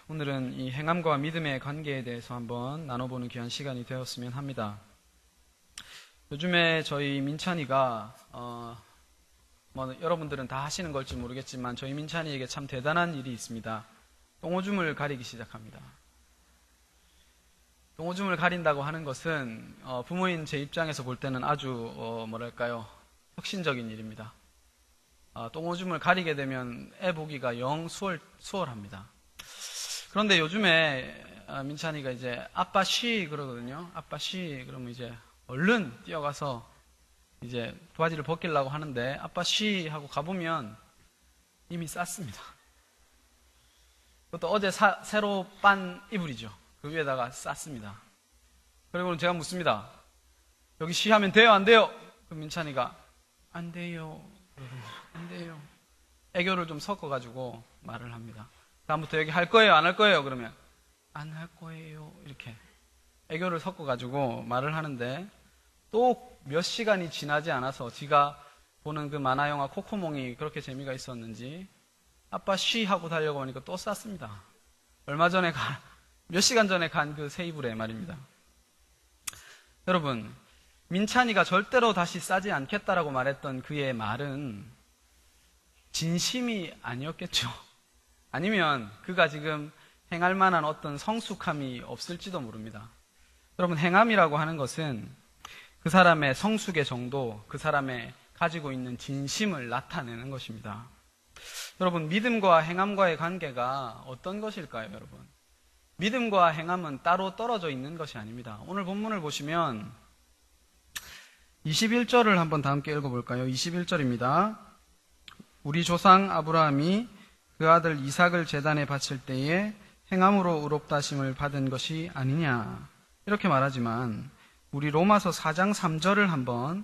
오늘은 이 행함과 믿음의 관계에 대해서 한번 나눠보는 귀한 시간이 되었으면 합니다. 요즘에 저희 민찬이가 여러분들은 다 하시는 걸지 모르겠지만 저희 민찬이에게 참 대단한 일이 있습니다. 똥오줌을 가리기 시작합니다. 똥오줌을 가린다고 하는 것은 부모인 제 입장에서 볼 때는 아주 혁신적인 일입니다. 똥오줌을 가리게 되면 애 보기가 영 수월합니다. 그런데 요즘에 민찬이가 이제 아빠 쉬 그러거든요. 아빠 쉬 그러면 이제 얼른 뛰어가서 이제 바지를 벗기려고 하는데 아빠 쉬 하고 가보면 이미 쌌습니다. 그것도 어제 새로 빤 이불이죠. 그 위에다가 쌌습니다. 그리고는 제가 묻습니다. 여기 쉬하면 돼요 안 돼요? 그럼 민찬이가 안 돼요. 안 돼요. 애교를 좀 섞어가지고 말을 합니다. 다음부터 여기 할 거예요 안 할 거예요? 그러면 안 할 거예요. 이렇게 애교를 섞어가지고 말을 하는데 또 몇 시간이 지나지 않아서 지가 보는 그 만화영화 코코몽이 그렇게 재미가 있었는지 아빠 쉬 하고 달려고 하니까 또 쌌습니다. 얼마 전에 몇 시간 전에 간 그 새 이불에 말입니다. 여러분, 민찬이가 절대로 다시 싸지 않겠다라고 말했던 그의 말은 진심이 아니었겠죠. 아니면 그가 지금 행할 만한 어떤 성숙함이 없을지도 모릅니다. 여러분, 행함이라고 하는 것은 그 사람의 성숙의 정도, 그 사람의 가지고 있는 진심을 나타내는 것입니다. 여러분, 믿음과 행함과의 관계가 어떤 것일까요, 여러분? 믿음과 행함은 따로 떨어져 있는 것이 아닙니다. 오늘 본문을 보시면 21절을 한번 다 함께 읽어볼까요? 21절입니다. 우리 조상 아브라함이 그 아들 이삭을 제단에 바칠 때에 행함으로 의롭다 하심을 받은 것이 아니냐 이렇게 말하지만 우리 로마서 4장 3절을 한번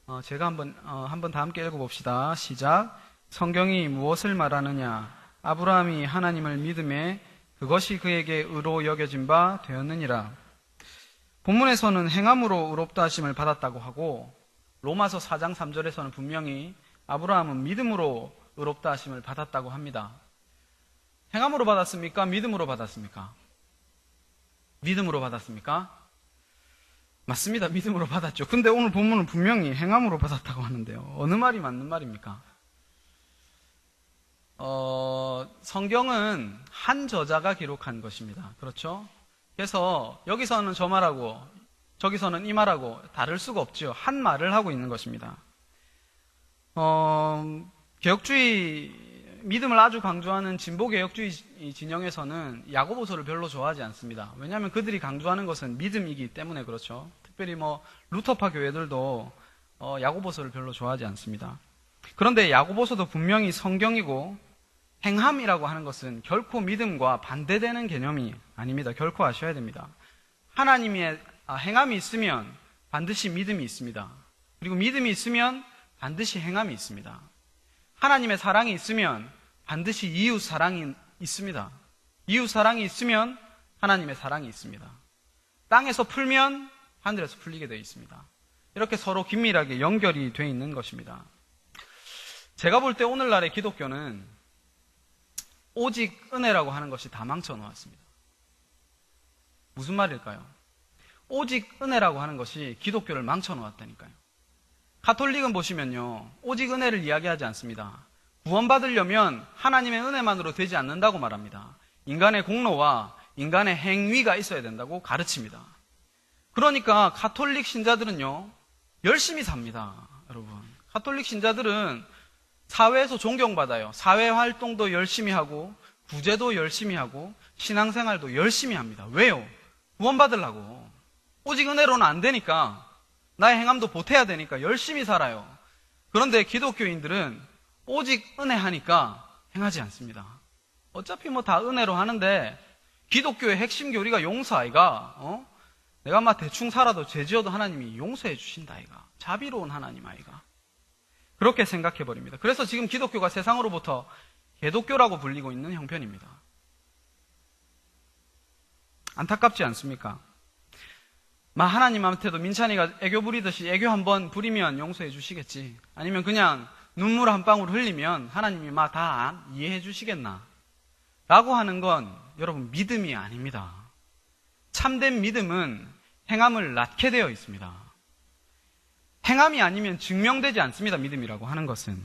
한번 다 함께 읽어봅시다. 시작. 성경이 무엇을 말하느냐? 아브라함이 하나님을 믿음에 그것이 그에게 의로 여겨진 바 되었느니라. 본문에서는 행함으로 의롭다 하심을 받았다고 하고 로마서 4장 3절에서는 분명히 아브라함은 믿음으로 의롭다 하심을 받았다고 합니다. 행함으로 받았습니까? 믿음으로 받았습니까? 믿음으로 받았습니까? 맞습니다. 믿음으로 받았죠. 근데 오늘 본문은 분명히 행함으로 받았다고 하는데요. 어느 말이 맞는 말입니까? 성경은 한 저자가 기록한 것입니다. 그렇죠? 그래서 여기서는 저 말하고 저기서는 이 말하고 다를 수가 없죠. 한 말을 하고 있는 것입니다. 개혁주의 믿음을 아주 강조하는 진보 개혁주의 진영에서는 야고보서를 별로 좋아하지 않습니다. 왜냐하면 그들이 강조하는 것은 믿음이기 때문에 그렇죠. 특별히 루터파 교회들도 야고보서를 별로 좋아하지 않습니다. 그런데 야고보서도 분명히 성경이고 행함이라고 하는 것은 결코 믿음과 반대되는 개념이 아닙니다. 결코 아셔야 됩니다. 하나님의 행함이 있으면 반드시 믿음이 있습니다. 그리고 믿음이 있으면 반드시 행함이 있습니다. 하나님의 사랑이 있으면 반드시 이웃 사랑이 있습니다. 이웃 사랑이 있으면 하나님의 사랑이 있습니다. 땅에서 풀면 하늘에서 풀리게 되어 있습니다. 이렇게 서로 긴밀하게 연결이 되어 있는 것입니다. 제가 볼 때 오늘날의 기독교는 오직 은혜라고 하는 것이 다 망쳐놓았습니다. 무슨 말일까요? 오직 은혜라고 하는 것이 기독교를 망쳐놓았다니까요. 가톨릭은 보시면요, 오직 은혜를 이야기하지 않습니다. 구원받으려면 하나님의 은혜만으로 되지 않는다고 말합니다. 인간의 공로와 인간의 행위가 있어야 된다고 가르칩니다. 그러니까 가톨릭 신자들은요, 열심히 삽니다. 여러분, 가톨릭 신자들은 사회에서 존경받아요. 사회활동도 열심히 하고 구제도 열심히 하고 신앙생활도 열심히 합니다. 왜요? 구원받으려고. 오직 은혜로는 안 되니까, 나의 행함도 보태야 되니까 열심히 살아요. 그런데 기독교인들은 오직 은혜하니까 행하지 않습니다. 어차피 다 은혜로 하는데 기독교의 핵심 교리가 용서 아이가? 내가 대충 살아도 죄 지어도 하나님이 용서해 주신다 아이가. 자비로운 하나님 아이가. 그렇게 생각해 버립니다. 그래서 지금 기독교가 세상으로부터 개독교라고 불리고 있는 형편입니다. 안타깝지 않습니까? 하나님한테도 민찬이가 애교 부리듯이 애교 한번 부리면 용서해 주시겠지. 아니면 그냥 눈물 한 방울 흘리면 하나님이 다 이해해 주시겠나. 라고 하는 건 여러분 믿음이 아닙니다. 참된 믿음은 행함을 낳게 되어 있습니다. 행함이 아니면 증명되지 않습니다. 믿음이라고 하는 것은.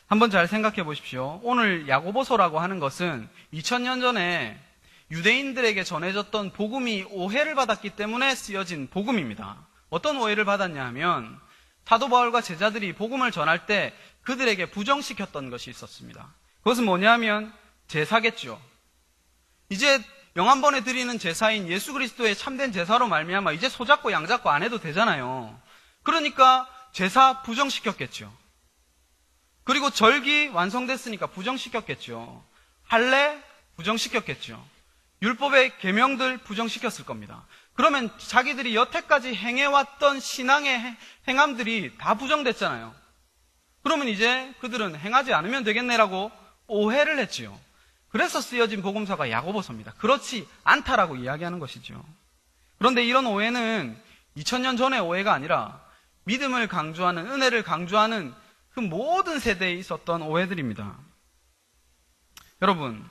한번 잘 생각해 보십시오. 오늘 야고보서라고 하는 것은 2000년 전에 유대인들에게 전해졌던 복음이 오해를 받았기 때문에 쓰여진 복음입니다. 어떤 오해를 받았냐 하면 사도 바울과 제자들이 복음을 전할 때 그들에게 부정시켰던 것이 있었습니다. 그것은 뭐냐면 제사겠죠. 이제 영한번에 드리는 제사인 예수 그리스도의 참된 제사로 말미암아 이제 소 잡고 양 잡고 안 해도 되잖아요. 그러니까 제사 부정시켰겠죠. 그리고 절기 완성됐으니까 부정시켰겠죠. 할례 부정시켰겠죠. 율법의 계명들 부정시켰을 겁니다. 그러면 자기들이 여태까지 행해왔던 신앙의 행함들이 다 부정됐잖아요. 그러면 이제 그들은 행하지 않으면 되겠네라고 오해를 했지요. 그래서 쓰여진 복음서가 야고보서입니다. 그렇지 않다라고 이야기하는 것이죠. 그런데 이런 오해는 2000년 전의 오해가 아니라 믿음을 강조하는, 은혜를 강조하는 그 모든 세대에 있었던 오해들입니다. 여러분,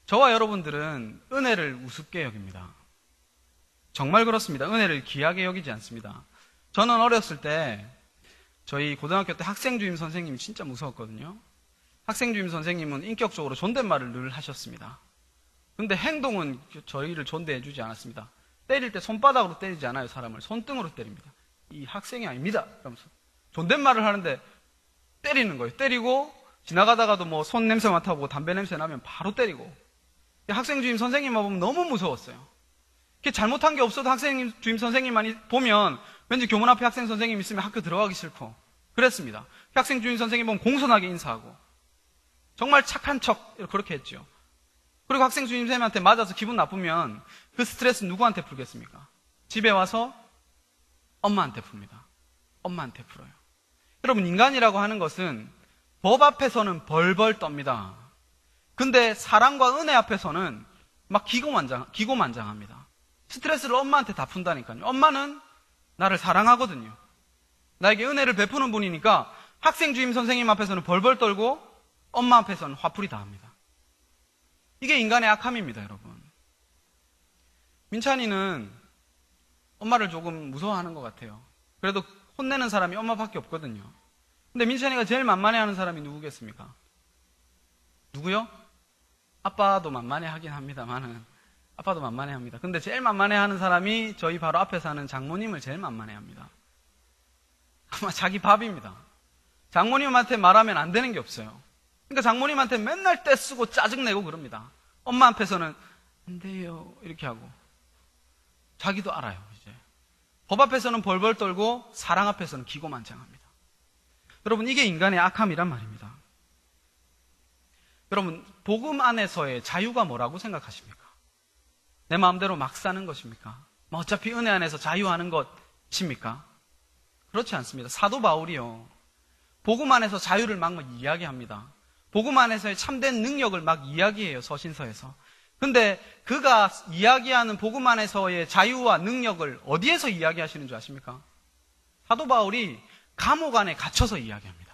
저와 여러분들은 은혜를 우습게 여깁니다. 정말 그렇습니다. 은혜를 귀하게 여기지 않습니다. 저는 어렸을 때 저희 고등학교 때 학생주임 선생님이 진짜 무서웠거든요. 학생주임 선생님은 인격적으로 존댓말을 늘 하셨습니다. 근데 행동은 저희를 존대해주지 않았습니다. 때릴 때 손바닥으로 때리지 않아요. 사람을 손등으로 때립니다. 이 학생이 아닙니다. 그러면서 존댓말을 하는데 때리는 거예요. 때리고 지나가다가도 뭐 손 냄새 맡아보고 담배 냄새 나면 바로 때리고. 학생주임 선생님만 보면 너무 무서웠어요. 잘못한 게 없어도 학생주임 선생님만 보면 왠지 교문 앞에 학생 선생님 있으면 학교 들어가기 싫고 그랬습니다. 학생주임 선생님 보면 공손하게 인사하고 정말 착한 척 그렇게 했죠. 그리고 학생주임 선생님한테 맞아서 기분 나쁘면 그 스트레스 누구한테 풀겠습니까? 집에 와서 엄마한테 풉니다. 엄마한테 풀어요. 여러분, 인간이라고 하는 것은 법 앞에서는 벌벌 떱니다. 근데 사랑과 은혜 앞에서는 막 기고만장합니다. 스트레스를 엄마한테 다 푼다니까요. 엄마는 나를 사랑하거든요. 나에게 은혜를 베푸는 분이니까 학생주임 선생님 앞에서는 벌벌 떨고 엄마 앞에서는 화풀이 다 합니다. 이게 인간의 악함입니다, 여러분. 민찬이는 엄마를 조금 무서워하는 것 같아요. 그래도 혼내는 사람이 엄마밖에 없거든요. 근데 민찬이가 제일 만만해하는 사람이 누구겠습니까? 누구요? 아빠도 만만해하긴 합니다만은 아빠도 만만해합니다. 근데 제일 만만해하는 사람이 저희 바로 앞에 사는 장모님을 제일 만만해합니다. 아마 자기 밥입니다. 장모님한테 말하면 안 되는 게 없어요. 그러니까 장모님한테 맨날 떼쓰고 짜증내고 그럽니다. 엄마 앞에서는 안 돼요 이렇게 하고 자기도 알아요. 이제 법 앞에서는 벌벌 떨고 사랑 앞에서는 기고만장합니다. 여러분, 이게 인간의 악함이란 말입니다. 여러분, 복음 안에서의 자유가 뭐라고 생각하십니까? 내 마음대로 막 사는 것입니까? 뭐 어차피 은혜 안에서 자유하는 것입니까? 그렇지 않습니다. 사도 바울이요, 복음 안에서 자유를 막 이야기합니다. 복음 안에서의 참된 능력을 막 이야기해요, 서신서에서. 근데 그가 이야기하는 복음 안에서의 자유와 능력을 어디에서 이야기하시는 줄 아십니까? 사도 바울이 감옥 안에 갇혀서 이야기합니다.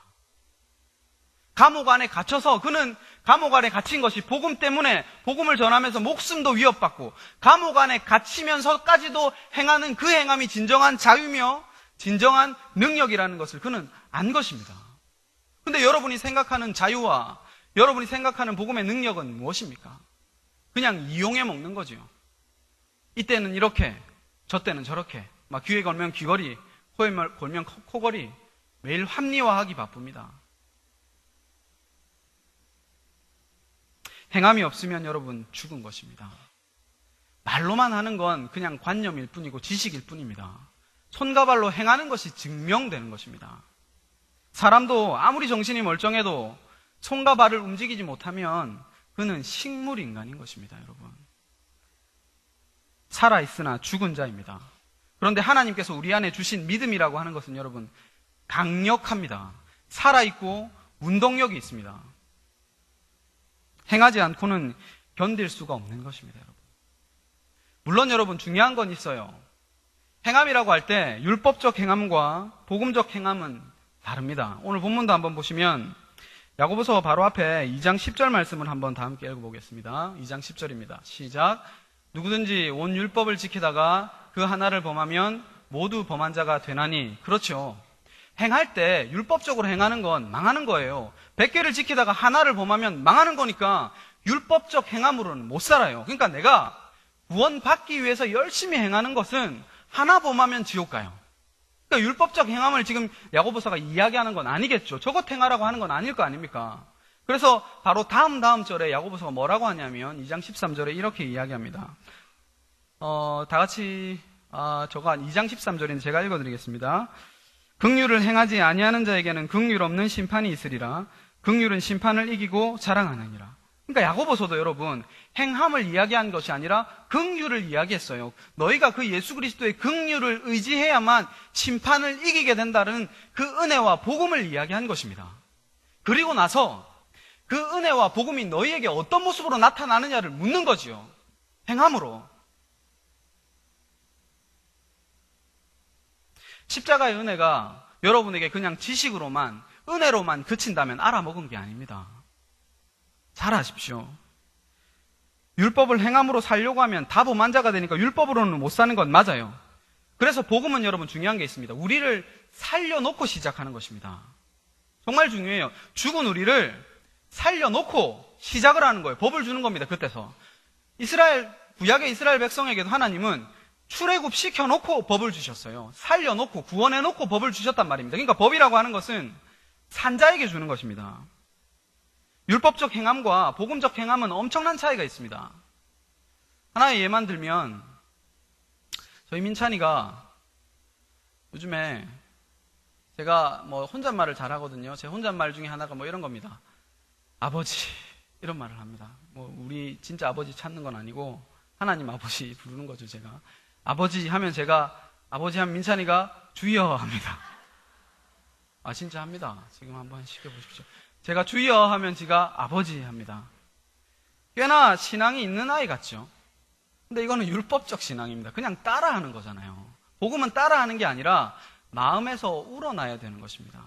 감옥 안에 갇혀서, 그는 감옥 안에 갇힌 것이 복음 때문에 복음을 전하면서 목숨도 위협받고 감옥 안에 갇히면서까지도 행하는 그 행함이 진정한 자유며 진정한 능력이라는 것을 그는 안 것입니다. 근데 여러분이 생각하는 자유와 여러분이 생각하는 복음의 능력은 무엇입니까? 그냥 이용해 먹는 거죠. 이때는 이렇게, 저 때는 저렇게, 막 귀에 걸면 귀걸이, 코에 걸면 코걸이, 매일 합리화하기 바쁩니다. 행함이 없으면 여러분 죽은 것입니다. 말로만 하는 건 그냥 관념일 뿐이고 지식일 뿐입니다. 손과 발로 행하는 것이 증명되는 것입니다. 사람도 아무리 정신이 멀쩡해도 손과 발을 움직이지 못하면 그는 식물 인간인 것입니다, 여러분. 살아있으나 죽은 자입니다. 그런데 하나님께서 우리 안에 주신 믿음이라고 하는 것은 여러분 강력합니다. 살아있고 운동력이 있습니다. 행하지 않고는 견딜 수가 없는 것입니다, 여러분. 물론 여러분 중요한 건 있어요. 행함이라고 할 때 율법적 행함과 복음적 행함은 다릅니다. 오늘 본문도 한번 보시면 야고보서 바로 앞에 2장 10절 말씀을 한번 다 함께 읽어보겠습니다. 2장 10절입니다. 시작. 누구든지 온 율법을 지키다가 그 하나를 범하면 모두 범한 자가 되나니. 그렇죠. 행할 때 율법적으로 행하는 건 망하는 거예요. 100개를 지키다가 하나를 범하면 망하는 거니까 율법적 행함으로는 못 살아요. 그러니까 내가 구원받기 위해서 열심히 행하는 것은 하나 범하면 지옥 가요. 그러니까 율법적 행함을 지금 야고보서가 이야기하는 건 아니겠죠. 저것 행하라고 하는 건 아닐 거 아닙니까? 그래서 바로 다음 절에 야고보서가 뭐라고 하냐면 2장 13절에 이렇게 이야기합니다. 다 같이 저거 2장 13절인데 제가 읽어드리겠습니다. 긍휼을 행하지 아니하는 자에게는 긍휼 없는 심판이 있으리라. 긍휼은 심판을 이기고 자랑하느니라. 그러니까 야고보서도 여러분 행함을 이야기한 것이 아니라 긍휼을 이야기했어요. 너희가 그 예수 그리스도의 긍휼을 의지해야만 심판을 이기게 된다는 그 은혜와 복음을 이야기한 것입니다. 그리고 나서 그 은혜와 복음이 너희에게 어떤 모습으로 나타나느냐를 묻는 거지요. 행함으로. 십자가의 은혜가 여러분에게 그냥 지식으로만 은혜로만 그친다면 알아먹은 게 아닙니다. 잘 아십시오. 율법을 행함으로 살려고 하면 다 범한 자가 되니까 율법으로는 못 사는 건 맞아요. 그래서 복음은 여러분 중요한 게 있습니다. 우리를 살려놓고 시작하는 것입니다. 정말 중요해요. 죽은 우리를 살려놓고 시작을 하는 거예요. 법을 주는 겁니다. 그때서 구약의 이스라엘 백성에게도 하나님은 출애굽 시켜놓고 법을 주셨어요. 살려놓고 구원해놓고 법을 주셨단 말입니다. 그러니까 법이라고 하는 것은 산자에게 주는 것입니다. 율법적 행함과 복음적 행함은 엄청난 차이가 있습니다. 하나의 예만 들면 저희 민찬이가 요즘에 제가 혼잣말을 잘하거든요. 제 혼잣말 중에 하나가 이런 겁니다. 아버지 이런 말을 합니다. 우리 진짜 아버지 찾는 건 아니고 하나님 아버지 부르는 거죠. 제가 아버지 하면 아버지 하면 민찬이가 주여 합니다. 진짜 합니다. 지금 한번 시켜보십시오. 제가 주여 하면 지가 아버지 합니다. 꽤나 신앙이 있는 아이 같죠? 근데 이거는 율법적 신앙입니다. 그냥 따라하는 거잖아요. 복음은 따라하는 게 아니라 마음에서 우러나야 되는 것입니다.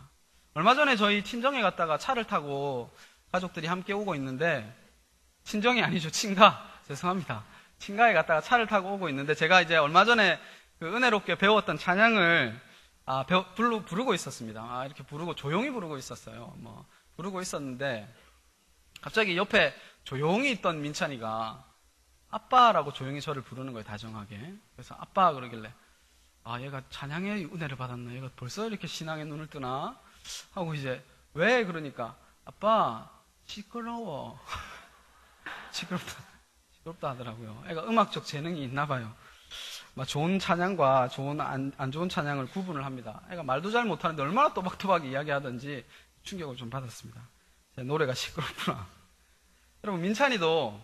얼마 전에 저희 친정에 갔다가 차를 타고 가족들이 함께 오고 있는데, 친정이 아니죠. 친가. 죄송합니다. 친가에 갔다가 차를 타고 오고 있는데, 제가 이제 얼마 전에 그 은혜롭게 배웠던 찬양을 부르고 있었습니다. 이렇게 조용히 부르고 있었어요. 부르고 있었는데 갑자기 옆에 조용히 있던 민찬이가 아빠라고 조용히 저를 부르는 거예요. 다정하게. 그래서 아빠 그러길래 얘가 찬양의 은혜를 받았나? 얘가 벌써 이렇게 신앙의 눈을 뜨나? 하고 이제 왜? 그러니까 아빠 시끄러워. 시끄럽다 하더라고요. 애가 음악적 재능이 있나 봐요. 좋은 찬양과 안 좋은 찬양을 구분을 합니다. 애가 말도 잘 못하는데 얼마나 또박또박 이야기하든지 충격을 좀 받았습니다. 제 노래가 시끄럽구나. 여러분, 민찬이도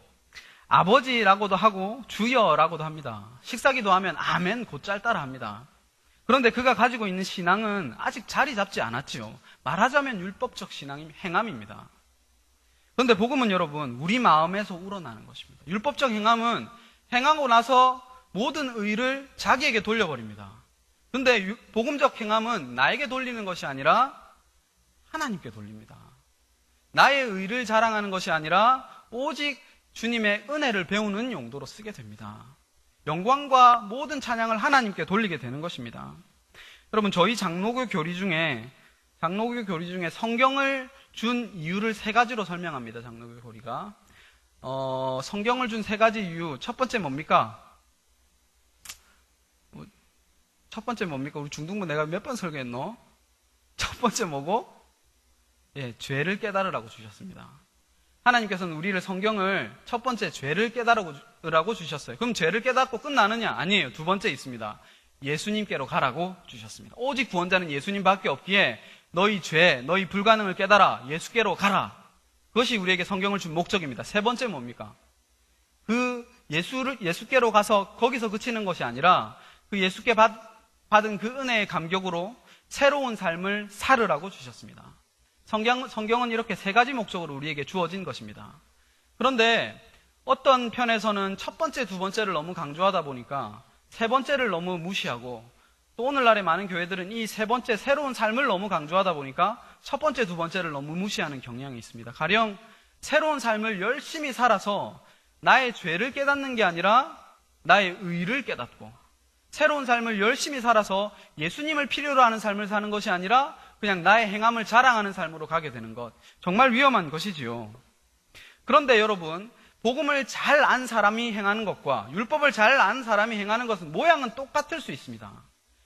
아버지라고도 하고 주여라고도 합니다. 식사기도 하면 아멘 곧잘 따라 합니다. 그런데 그가 가지고 있는 신앙은 아직 자리 잡지 않았지요. 말하자면 율법적 행함입니다. 그런데 복음은 여러분 우리 마음에서 우러나는 것입니다. 율법적 행함은 행하고 나서 모든 의를 자기에게 돌려버립니다. 그런데 복음적 행함은 나에게 돌리는 것이 아니라 하나님께 돌립니다. 나의 의를 자랑하는 것이 아니라 오직 주님의 은혜를 배우는 용도로 쓰게 됩니다. 영광과 모든 찬양을 하나님께 돌리게 되는 것입니다. 여러분, 저희 장로교 교리 중에 성경을 준 이유를 3가지로 설명합니다. 장로교 교리가. 성경을 준 3가지 이유. 첫 번째 뭡니까? 우리 중등부 내가 몇 번 설교했노? 첫 번째 뭐고? 죄를 깨달으라고 주셨습니다. 하나님께서는 우리를 성경을 첫 번째 죄를 깨달으라고 주셨어요. 그럼 죄를 깨닫고 끝나느냐? 아니에요. 2번째 있습니다. 예수님께로 가라고 주셨습니다. 오직 구원자는 예수님밖에 없기에 너희 죄, 너희 불가능을 깨달아 예수께로 가라. 그것이 우리에게 성경을 준 목적입니다. 3번째 뭡니까? 그 예수께로 가서 거기서 그치는 것이 아니라 그 예수께 받은 그 은혜의 감격으로 새로운 삶을 살으라고 주셨습니다. 성경은 이렇게 3가지 목적으로 우리에게 주어진 것입니다. 그런데 어떤 편에서는 첫 번째, 2번째를 너무 강조하다 보니까 3번째를 너무 무시하고 또 오늘날의 많은 교회들은 이 세 번째 새로운 삶을 너무 강조하다 보니까 첫 번째, 두 번째를 너무 무시하는 경향이 있습니다. 가령 새로운 삶을 열심히 살아서 나의 죄를 깨닫는 게 아니라 나의 의를 깨닫고, 새로운 삶을 열심히 살아서 예수님을 필요로 하는 삶을 사는 것이 아니라 그냥 나의 행함을 자랑하는 삶으로 가게 되는 것, 정말 위험한 것이지요. 그런데 여러분, 복음을 잘 안 사람이 행하는 것과 율법을 잘 안 사람이 행하는 것은 모양은 똑같을 수 있습니다.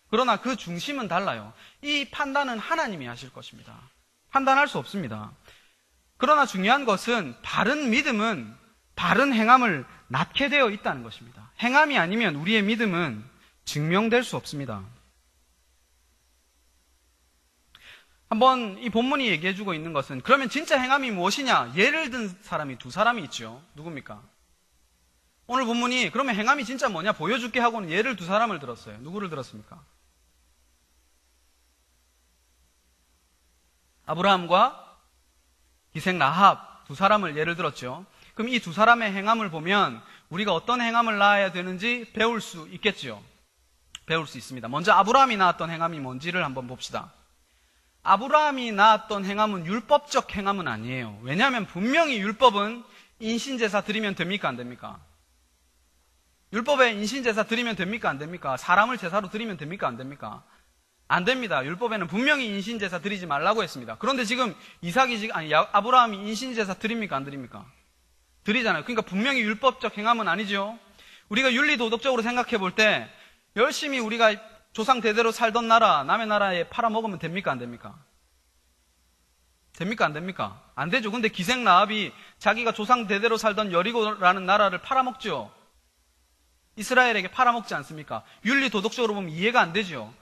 그러나 그 중심은 달라요. 이 판단은 하나님이 하실 것입니다. 판단할 수 없습니다. 그러나 중요한 것은 바른 믿음은 바른 행함을 낳게 되어 있다는 것입니다. 행함이 아니면 우리의 믿음은 증명될 수 없습니다. 한번 이 본문이 얘기해주고 있는 것은, 그러면 진짜 행함이 무엇이냐? 예를 든 사람이 두 사람이 있죠. 누굽니까? 오늘 본문이 그러면 행함이 진짜 뭐냐 보여줄게 하고는 예를 두 사람을 들었어요. 누구를 들었습니까? 아브라함과 기생 라합 두 사람을 예를 들었죠. 그럼 이 두 사람의 행함을 보면 우리가 어떤 행함을 낳아야 되는지 배울 수 있겠죠. 배울 수 있습니다. 먼저 아브라함이 낳았던 행함이 뭔지를 한번 봅시다. 아브라함이 낳았던 행함은 율법적 행함은 아니에요. 왜냐하면 분명히 율법은 인신제사 드리면 됩니까? 안 됩니까? 율법에 인신제사 드리면 됩니까? 안 됩니까? 사람을 제사로 드리면 됩니까? 안 됩니까? 안 됩니다. 율법에는 분명히 인신제사 드리지 말라고 했습니다. 그런데 지금 아브라함이 인신제사 드립니까? 안 드립니까? 드리잖아요. 그러니까 분명히 율법적 행함은 아니죠. 우리가 윤리도덕적으로 생각해 볼 때 열심히 우리가 조상 대대로 살던 나라, 남의 나라에 팔아먹으면 됩니까? 안 됩니까? 됩니까? 안 됩니까? 안 되죠. 근데 기생 라합이 자기가 조상 대대로 살던 여리고라는 나라를 팔아먹죠. 이스라엘에게 팔아먹지 않습니까? 윤리도덕적으로 보면 이해가 안 되죠.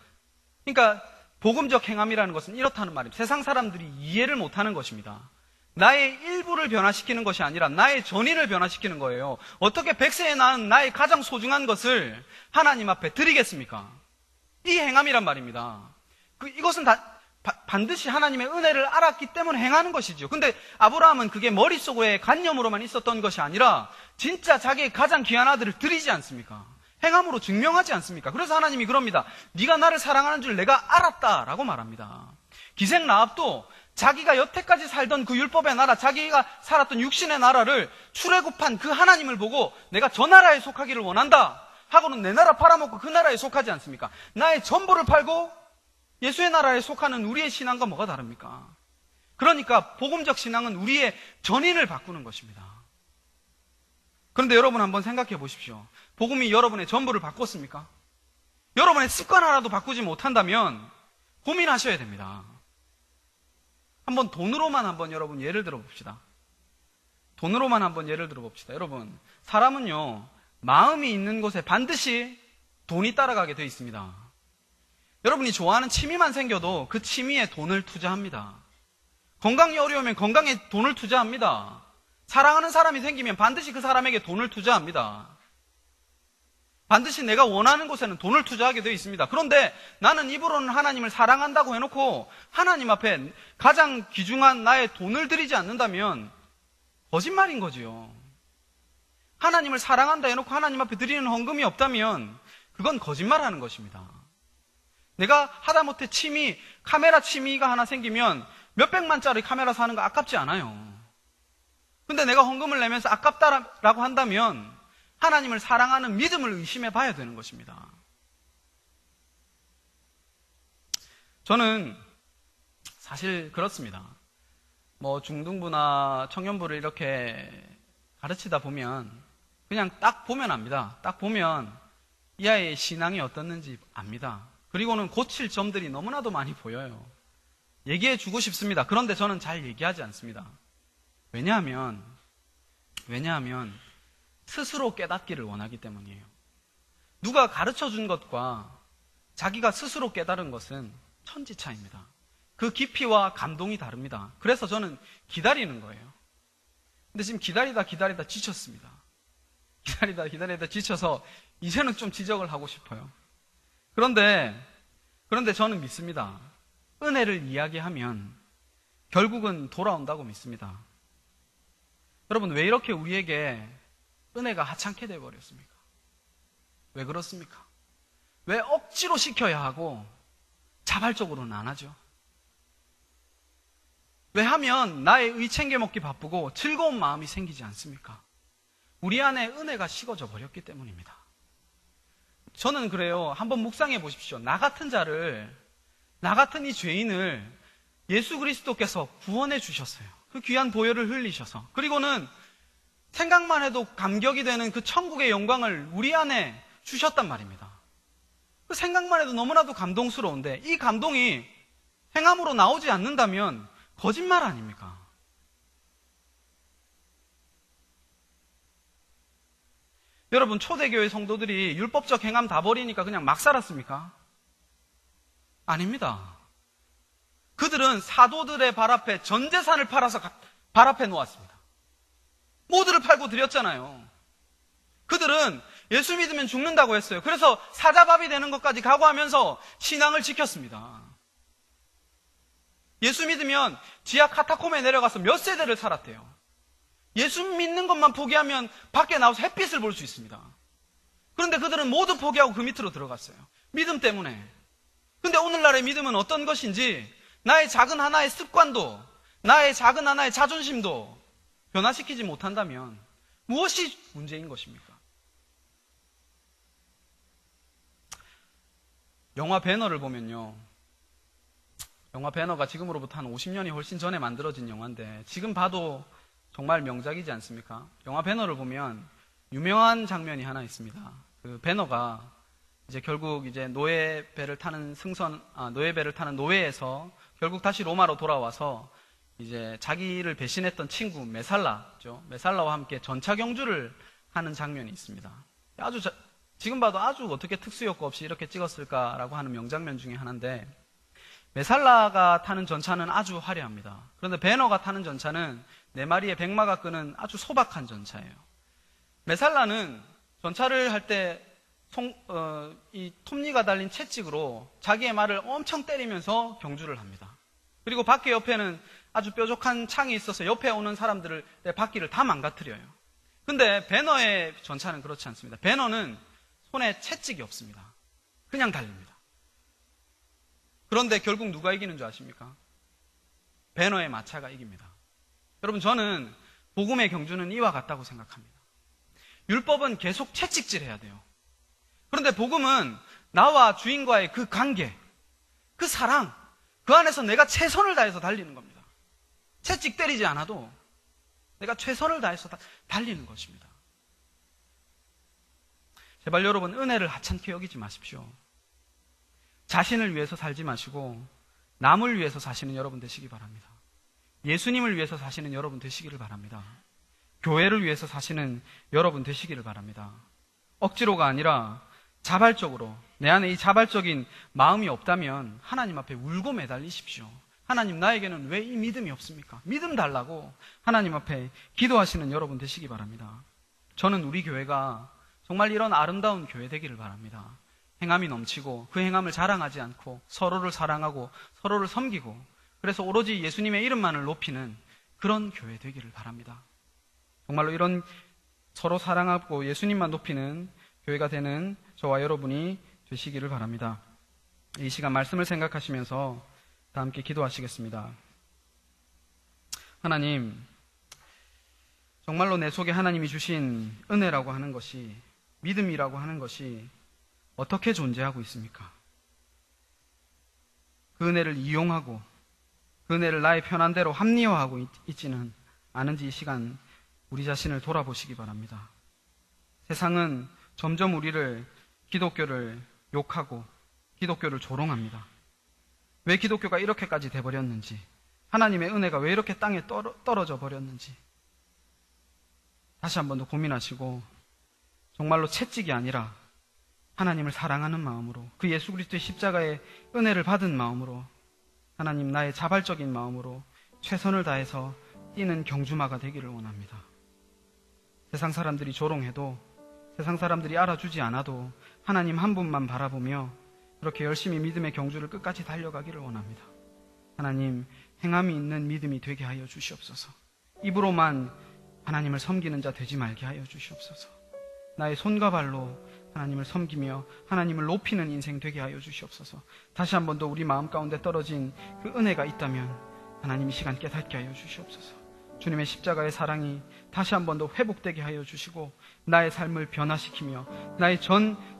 그러니까 복음적 행함이라는 것은 이렇다는 말입니다. 세상 사람들이 이해를 못하는 것입니다. 나의 일부를 변화시키는 것이 아니라 나의 전인을 변화시키는 거예요. 어떻게 100세에 낳은 나의 가장 소중한 것을 하나님 앞에 드리겠습니까? 이 행함이란 말입니다. 이것은 반드시 하나님의 은혜를 알았기 때문에 행하는 것이죠. 근데 아브라함은 그게 머릿속에 관념으로만 있었던 것이 아니라 진짜 자기의 가장 귀한 아들을 드리지 않습니까? 행함으로 증명하지 않습니까? 그래서 하나님이 그럽니다. 네가 나를 사랑하는 줄 내가 알았다라고 말합니다. 기생 라합도 자기가 여태까지 살던 그 율법의 나라, 자기가 살았던 육신의 나라를 출애굽한 그 하나님을 보고 내가 저 나라에 속하기를 원한다 하고는 내 나라 팔아먹고 그 나라에 속하지 않습니까? 나의 전부를 팔고 예수의 나라에 속하는 우리의 신앙과 뭐가 다릅니까? 그러니까 복음적 신앙은 우리의 전인을 바꾸는 것입니다. 그런데 여러분 한번 생각해 보십시오. 복음이 여러분의 전부를 바꿨습니까? 여러분의 습관 하나도 바꾸지 못한다면 고민하셔야 됩니다. 한번 돈으로만 한번 여러분 예를 들어 봅시다. 돈으로만 한번 예를 들어 봅시다. 여러분, 사람은요, 마음이 있는 곳에 반드시 돈이 따라가게 되어 있습니다. 여러분이 좋아하는 취미만 생겨도 그 취미에 돈을 투자합니다. 건강이 어려우면 건강에 돈을 투자합니다. 사랑하는 사람이 생기면 반드시 그 사람에게 돈을 투자합니다. 반드시 내가 원하는 곳에는 돈을 투자하게 되어 있습니다. 그런데 나는 입으로는 하나님을 사랑한다고 해놓고 하나님 앞에 가장 귀중한 나의 돈을 드리지 않는다면 거짓말인 거지요. 하나님을 사랑한다 해놓고 하나님 앞에 드리는 헌금이 없다면 그건 거짓말하는 것입니다. 내가 하다못해 카메라 취미가 하나 생기면 몇백만짜리 카메라 사는 거 아깝지 않아요. 근데 내가 헌금을 내면서 아깝다라고 한다면 하나님을 사랑하는 믿음을 의심해 봐야 되는 것입니다. 저는 사실 그렇습니다. 중등부나 청년부를 이렇게 가르치다 보면 그냥 딱 보면 압니다. 딱 보면 이 아이의 신앙이 어떻는지 압니다. 그리고는 고칠 점들이 너무나도 많이 보여요. 얘기해 주고 싶습니다. 그런데 저는 잘 얘기하지 않습니다. 왜냐하면 스스로 깨닫기를 원하기 때문이에요. 누가 가르쳐 준 것과 자기가 스스로 깨달은 것은 천지차이입니다. 그 깊이와 감동이 다릅니다. 그래서 저는 기다리는 거예요. 근데 지금 기다리다 지쳤습니다. 기다리다 지쳐서 이제는 좀 지적을 하고 싶어요. 그런데 저는 믿습니다. 은혜를 이야기하면 결국은 돌아온다고 믿습니다. 여러분, 왜 이렇게 우리에게 은혜가 하찮게 되어버렸습니까? 왜 그렇습니까? 왜 억지로 시켜야 하고 자발적으로는 안 하죠? 왜 하면 나의 의 챙겨 먹기 바쁘고 즐거운 마음이 생기지 않습니까? 우리 안에 은혜가 식어져 버렸기 때문입니다. 저는 그래요. 한번 묵상해 보십시오. 나 같은 이 죄인을 예수 그리스도께서 구원해 주셨어요. 그 귀한 보혈을 흘리셔서. 그리고는 생각만 해도 감격이 되는 그 천국의 영광을 우리 안에 주셨단 말입니다. 그 생각만 해도 너무나도 감동스러운데 이 감동이 행함으로 나오지 않는다면 거짓말 아닙니까? 여러분, 초대교회 성도들이 율법적 행함 다 버리니까 그냥 막 살았습니까? 아닙니다. 그들은 사도들의 발 앞에 전 재산을 팔아서 발 앞에 놓았습니다. 모두를 팔고 드렸잖아요. 그들은 예수 믿으면 죽는다고 했어요. 그래서 사자밥이 되는 것까지 각오하면서 신앙을 지켰습니다. 예수 믿으면 지하 카타콤에 내려가서 몇 세대를 살았대요. 예수 믿는 것만 포기하면 밖에 나와서 햇빛을 볼 수 있습니다. 그런데 그들은 모두 포기하고 그 밑으로 들어갔어요. 믿음 때문에. 근데 오늘날의 믿음은 어떤 것인지 나의 작은 하나의 습관도, 나의 작은 하나의 자존심도 변화시키지 못한다면 무엇이 문제인 것입니까? 영화 배너를 보면요. 영화 배너가 지금으로부터 한 50년이 훨씬 전에 만들어진 영화인데 지금 봐도 정말 명작이지 않습니까? 영화 배너를 보면 유명한 장면이 하나 있습니다. 그 배너가 이제 결국 이제 노예배를 타는 노예에서 결국 다시 로마로 돌아와서 이제 자기를 배신했던 친구 메살라죠. 메살라와 함께 전차 경주를 하는 장면이 있습니다. 지금 봐도 아주 어떻게 특수효과 없이 이렇게 찍었을까라고 하는 명장면 중에 하나인데 메살라가 타는 전차는 아주 화려합니다. 그런데 배너가 타는 전차는 4마리의 백마가 끄는 아주 소박한 전차예요. 메살라는 전차를 할 때 이 톱니가 달린 채찍으로 자기의 말을 엄청 때리면서 경주를 합니다. 그리고 바퀴 옆에는 아주 뾰족한 창이 있어서 옆에 오는 사람들의 바퀴를 다 망가뜨려요. 근데 배너의 전차는 그렇지 않습니다. 배너는 손에 채찍이 없습니다. 그냥 달립니다. 그런데 결국 누가 이기는 줄 아십니까? 배너의 마차가 이깁니다. 여러분, 저는 복음의 경주는 이와 같다고 생각합니다. 율법은 계속 채찍질해야 돼요. 그런데 복음은 나와 주인과의 그 관계, 그 사랑, 그 안에서 내가 최선을 다해서 달리는 겁니다. 채찍 때리지 않아도 내가 최선을 다해서 달리는 것입니다. 제발 여러분, 은혜를 하찮게 여기지 마십시오. 자신을 위해서 살지 마시고 남을 위해서 사시는 여러분 되시기 바랍니다. 예수님을 위해서 사시는 여러분 되시기를 바랍니다. 교회를 위해서 사시는 여러분 되시기를 바랍니다. 억지로가 아니라 자발적으로, 내 안에 이 자발적인 마음이 없다면 하나님 앞에 울고 매달리십시오. 하나님, 나에게는 왜 이 믿음이 없습니까? 믿음 달라고 하나님 앞에 기도하시는 여러분 되시기 바랍니다. 저는 우리 교회가 정말 이런 아름다운 교회 되기를 바랍니다. 행함이 넘치고 그 행함을 자랑하지 않고 서로를 사랑하고 서로를 섬기고 그래서 오로지 예수님의 이름만을 높이는 그런 교회 되기를 바랍니다. 정말로 이런 서로 사랑하고 예수님만 높이는 교회가 되는 저와 여러분이 되시기를 바랍니다. 이 시간 말씀을 생각하시면서 다 함께 기도하시겠습니다. 하나님, 정말로 내 속에 하나님이 주신 은혜라고 하는 것이, 믿음이라고 하는 것이 어떻게 존재하고 있습니까? 그 은혜를 이용하고 그 은혜를 나의 편한 대로 합리화하고 있지는 않은지 이 시간 우리 자신을 돌아보시기 바랍니다. 세상은 점점 우리를, 기독교를 욕하고 기독교를 조롱합니다. 왜 기독교가 이렇게까지 돼버렸는지, 하나님의 은혜가 왜 이렇게 땅에 떨어져 버렸는지 다시 한 번 더 고민하시고 정말로 채찍이 아니라 하나님을 사랑하는 마음으로, 그 예수 그리스도의 십자가의 은혜를 받은 마음으로, 하나님, 나의 자발적인 마음으로 최선을 다해서 뛰는 경주마가 되기를 원합니다. 세상 사람들이 조롱해도, 세상 사람들이 알아주지 않아도 하나님 한 분만 바라보며 그렇게 열심히 믿음의 경주를 끝까지 달려가기를 원합니다. 하나님, 행함이 있는 믿음이 되게 하여 주시옵소서. 입으로만 하나님을 섬기는 자 되지 말게 하여 주시옵소서. 나의 손과 발로 하나님을 섬기며 하나님을 높이는 인생 되게 하여 주시옵소서. 다시 한 번 더 우리 마음 가운데 떨어진 그 은혜가 있다면 하나님 이 시간 깨닫게 하여 주시옵소서. 주님의 십자가의 사랑이 다시 한 번 더 회복되게 하여 주시고 나의 삶을 변화시키며 나의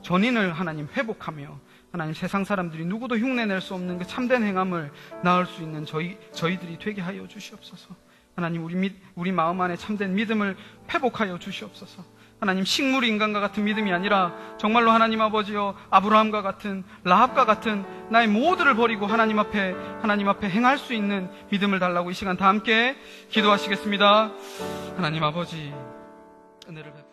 전인을 하나님 회복하며 하나님 세상 사람들이 누구도 흉내낼 수 없는 그 참된 행함을 낳을 수 있는 저희들이 되게 하여 주시옵소서. 하나님 우리 마음 안에 참된 믿음을 회복하여 주시옵소서. 하나님 식물 인간과 같은 믿음이 아니라 정말로 하나님 아버지여 아브라함과 같은 라합과 같은 나의 모두를 버리고 하나님 앞에 행할 수 있는 믿음을 달라고 이 시간 다 함께 기도하시겠습니다. 하나님 아버지 은혜를 베풀어